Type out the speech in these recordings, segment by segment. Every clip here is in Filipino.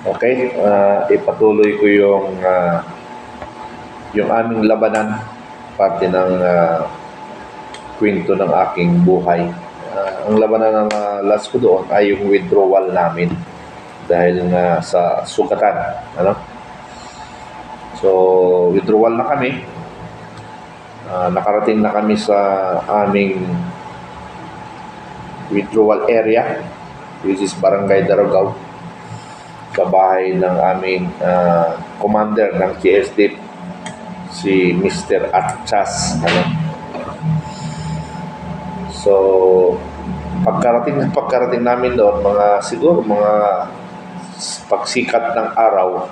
Okay, ipatuloy ko yung aming labanan, parte ng kwento ng aking buhay. Ang labanan ng last ko doon ay yung withdrawal namin dahil nga sa sugatan. Ano? So, withdrawal na kami. Nakarating na kami sa aming withdrawal area, which is Barangay Darugao, sa bahay ng aming commander ng CSDIP, si Mr. Atchas. Ano? So, pagkarating namin doon, siguro mga pagsikat ng araw,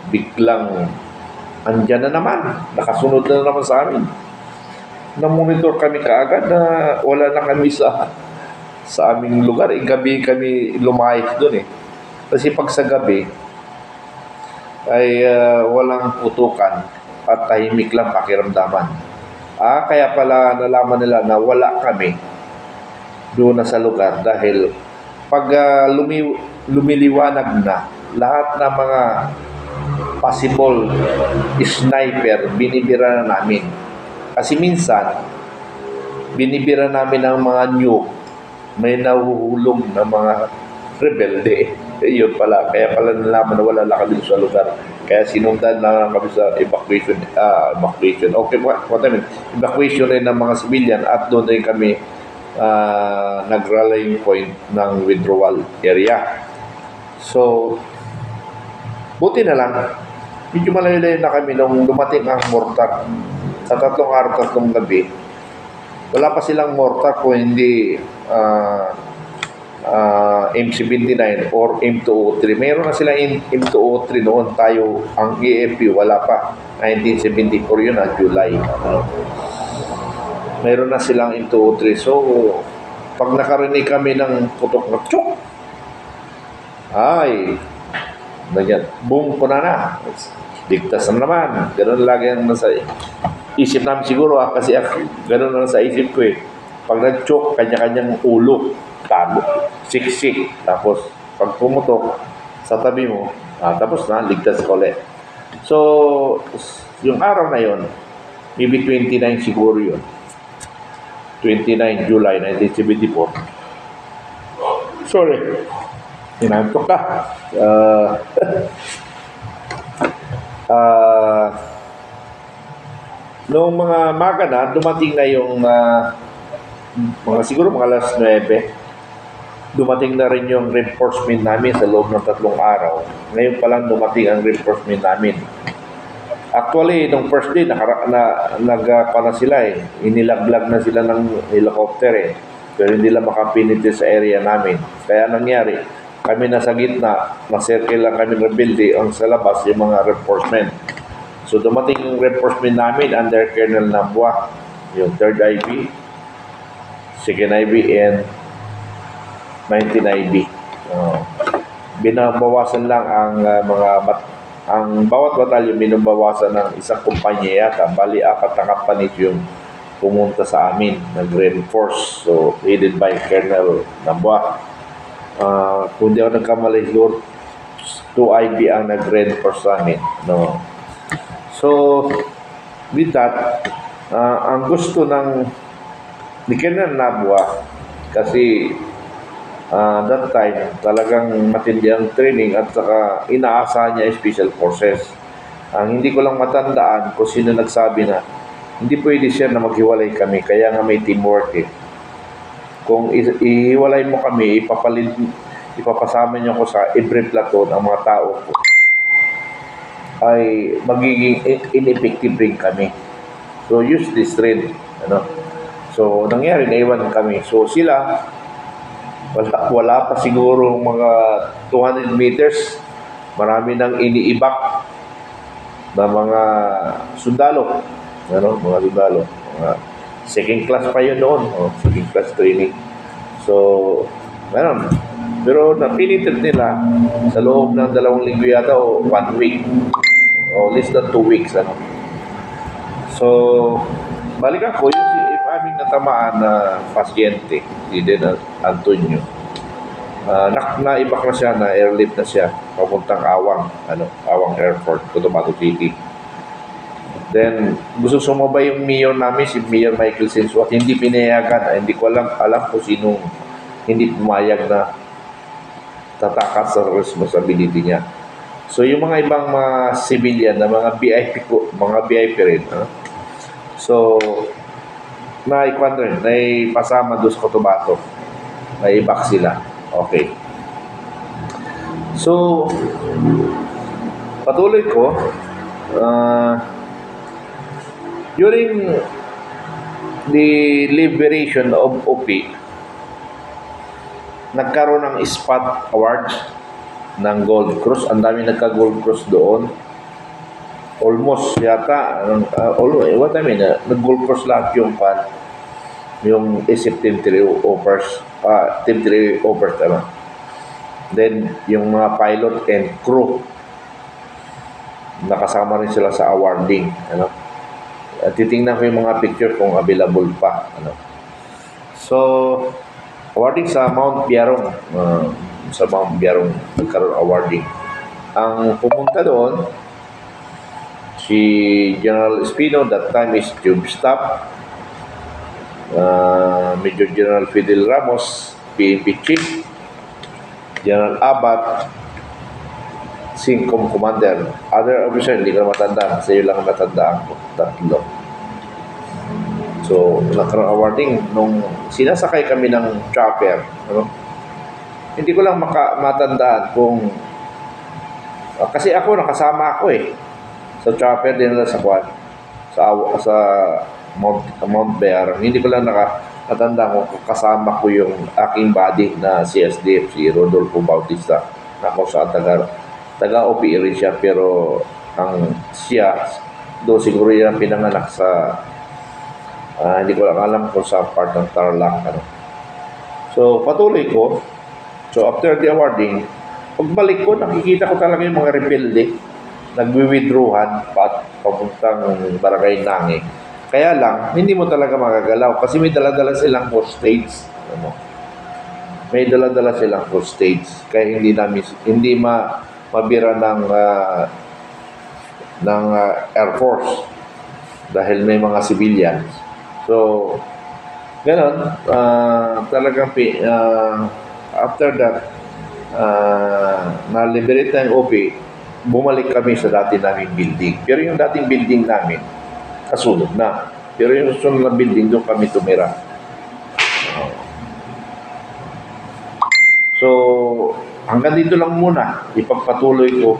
biglang andyan na naman, nakasunod na naman sa amin. Na-monitor kami kaagad na wala na kami sa aming lugar. Gabi kami lumayas doon eh. Kasi pag sa gabi ay walang putukan at tahimik lang pakiramdaman. Kaya pala nalaman nila na wala kami doon na sa lugar dahil pag lumiliwanag na, lahat ng mga possible sniper binibira na namin. Kasi minsan binibira namin ang mga nuke, may nahuhulog na mga rebelde. Yun pala, kaya pala nalaman na wala na kami sa lugar. Kaya sinundan na kami sa evacuation. Okay, what I mean, evacuation rin ng mga civilian at doon rin kami nag-rallying point ng withdrawal area. So, buti na lang, medyo malayo-layo na kami nung dumating ang mortar. Sa 3 araw, 3 gabi, wala pa silang mortar kung hindi M79 or M203. Meron na sila M203 noon, tayo, ang AFP, wala pa. 1974 yun July. Meron na silang M203. So, pag nakarinig kami ng putok na tsuk, ay, boom po na. Ligtas na naman. Ganun lagi ang nasa isip namin siguro kasi ganun na sa isip ko eh. Pag nag-choke, kanya-kanyang ulo, tago, siksik. Tapos, pag pumutok sa tabi mo, tapos na, ligtas ka ulit. So, yung araw na yon, maybe 29 siguro yun. 29 July 1974. Sorry. Inantok ka. Noong mga maga na, dumating na yung siguro mga alas 9, dumating na rin yung reinforcement namin sa loob ng 3 araw. Ngayon pa lang dumating ang reinforcement namin. Actually, nung first day, nagpa sila eh. Inilaglag na sila ng helicopter eh. Pero hindi lang makapiniti sa area namin. Kaya nangyari, kami nasa gitna, na-circle lang kami ng building, ang sa labas yung mga reinforcement. So dumating yung reinforcement namin under Colonel Nabua, yung 3rd IB, 2nd IB, and 19 IB. Binabawasan lang ang ang bawat batalyon binabawasan ng isang kumpanya yata. Bali, 4 na companies yung pumunta sa amin, nag-reinforce. So, headed by Colonel Nabua. Kung di ako nagkamali, 2 IB ang nag-reinforce sa amin. No? So, with that, ang gusto ni Colonel Nabua, kasi that time, talagang matindi ang training at saka inaasahan niya Special Forces. Ang hindi ko lang matandaan kung sino nagsabi na hindi pwede siya na maghiwalay kami, kaya nga may teamwork eh. Kung ihiwalay mo kami, ipapasama niyo ko sa every platoon ang mga tao ko, ay magiging ineffective rin kami. So use this trend. So nangyari, naiwan kami. So sila, wala pa siguro mga 200 meters, marami nang iniibak na mga sundalo, mga sundalo, mga second class pa yun noon, second class training. So, pero napilitin nila sa loob ng 2 linggo yata o 1 week, o less than 2 weeks. So, balik ako, yung aming natamaan na pasyente, si Den Antonio. Naibak na siya, na airlift na siya papuntang Awang Airport, Cotabato City. Then gusto sumabay yung mayor namin, si Mayor Michael Senso, at hindi pinayagan. Hindi ko alam kung sinong hindi pumayag na tatakas sa responsibility niya. So yung mga ibang mga civilian na mga VIP ko, mga VIP rin, so naipasama doon sa Cotabato, naibak sila. Okay. So patuloy ko, during the liberation of OP, nagkaroon ng spot awards ng Gold Cross. Ang dami nagka-Gold Cross doon. Almost yata, nag-Gold Cross lahat yung isip Team 3 offers, Team 3 offers, Then, yung mga pilot and crew, nakasama rin sila sa awarding, At titingnan ko yung mga picture kung available pa, So, awarding sa Mount Biarong, nagkaroon awarding. Ang pumunta doon, si General Espino, that time is Tube Staff, Major General Fidel Ramos, PNP Chief, General Abat, Singcom Commander. Other officer, hindi ko na matanda. Sa iyo lang natandaan ko. Tatlo. So, nagkaroon awarding nung sinasakay kami ng chopper. Hindi ko lang matandaan kung kasi ako nakasama ako sa chopper din na sa Mount Bear. Hindi ko lang nakatandaan kung kasama ko yung aking buddy na CSDF, si Rodolfo Bautista. Ako sa taga-OP rin siya, pero siya doon siguro yan pinanganak sa hindi ko lang alam kung sa part ng Tarlac. So patuloy ko. So after the awarding, pagbalik ko, nakikita ko talaga yung mga rebelde nagwi-withdrawhan papuntang Barangay Nangi. Kaya lang, hindi mo talaga magagalaw kasi may dala-dala silang hostage. May dala-dala silang hostage. Kaya hindi mabira ng Air Force dahil may mga civilians. So, ganon, talagang after that, na-liberate na yung OP, bumalik kami sa dati naming building. Pero yung dating building namin, kasunod na. Pero yung susunod na building, doon kami tumira. So, hanggang dito lang muna, ipagpatuloy ko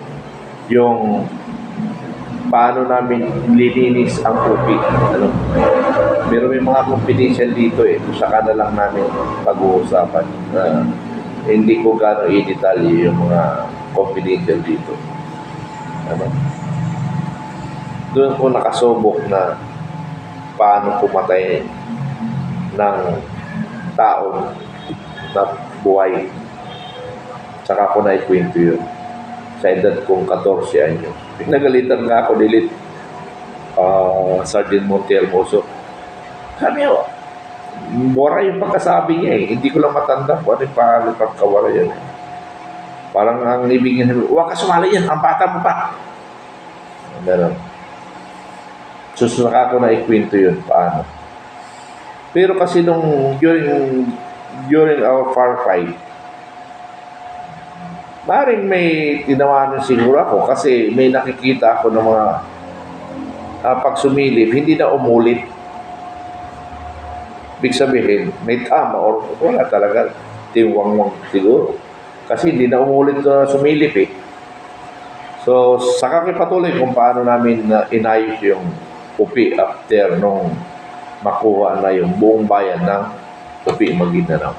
yung paano namin lininis ang OP. Pero may mga confidential dito kung saka na lang namin pag-uusapan. Hindi ko gano'ng i-detalye yung mga confidential dito. Doon ko nakasubok na paano pumatay ng tao na buhay. Saka ko na ikwento yun. Sa edad kong 14 anyo. Pinagalitan nga ako nilit Sergeant Monte Hermoso. Sabi ko, bora yung pagkasabi niya Hindi ko lang matanda kung ano yung pangalan pagkawara yan Parang ang ibig niya, huwag ka sumali yan, ang bata mo pa. Gano'n. Susunaka ko na ikwento yun, paano. Pero kasi during our firefight, maring may tinawanan siguro ako kasi may nakikita ako ng mga pag sumilip, hindi na umulit. Ibig sabihin, may tama or wala talaga. Tiwang-wang siguro. Kasi hindi na umulit na sumilip So, saka patuloy kung paano namin inayos yung UP after nung makuha na yung buong bayan ng UP Maguindanao.